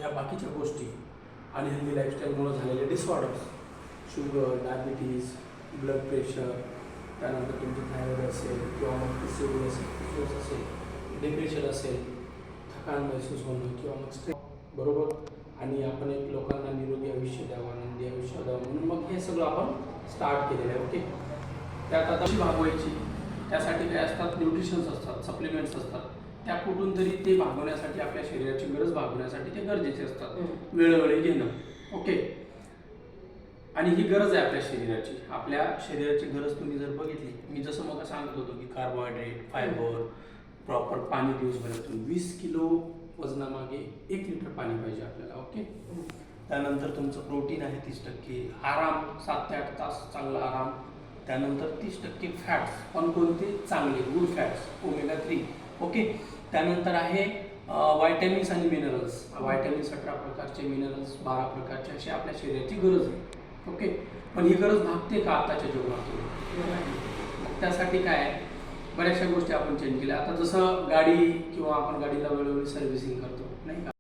ह्या बाकीच्या गोष्टी अनहेल्दी लाईफस्टाईलमुळे झालेले disorders, sugar, diabetes, blood pressure, त्यानंतर तुमची थायरॉईड असेल किंवा मग PCOS असेल, डिप्रेशन असेल, थकान महसूस होणं किंवा मग स्ट्रेस, बरोबर. आणि आपण एक लोकांना निरोगी आयुष्य द्यावं, आनंदी आयुष्य द्यावं म्हणून मग हे सगळं आपण स्टार्ट केलेलं आहे. ओके. त्यात आता कशी भागवायची, त्यासाठी काय असतात, न्यूट्रिशन्स असतात, सप्लिमेंट्स असतात. त्या कुठून तरी ते भागवण्यासाठी, आपल्या शरीराची गरज भागवण्यासाठी ते गरजेचे असतात, वेळोवेळी घेणं. ओके. आणि ही गरज आहे आपल्या शरीराची. आपल्या शरीराची गरज तुम्ही जर बघितली, मी जसं मग सांगत होतो की कार्बोहायड्रेट, फायबर, प्रॉपर पाणी दिवसभरातून 20 किलो वजनामागे 1 लिटर पाणी पाहिजे आपल्याला. ओके. त्यानंतर तुमचं प्रोटीन आहे 30%, आराम 7 ते 8 तास चांगला आराम, त्यानंतर 30% फॅट्स, पण कोणते चांगले गुड फॅट्स, ओमेगा 3. ओके. त्यानंतर आहे व्हायटॅमिन्स आणि मिनरल्स. व्हायटॅमिन्स 18 प्रकारचे, मिनरल्स 12 प्रकारचे, अशी आपल्या शरीराची गरज आहे. ओके. पण ही गरज भागते का आताच्या जीवनातून? मग त्यासाठी काय आहे, बऱ्याचशा गोष्टी आपण चेंज केल्या. आता जसं गाडी किंवा आपण गाडीला वेळोवेळी सर्व्हिसिंग करतो, नाही का.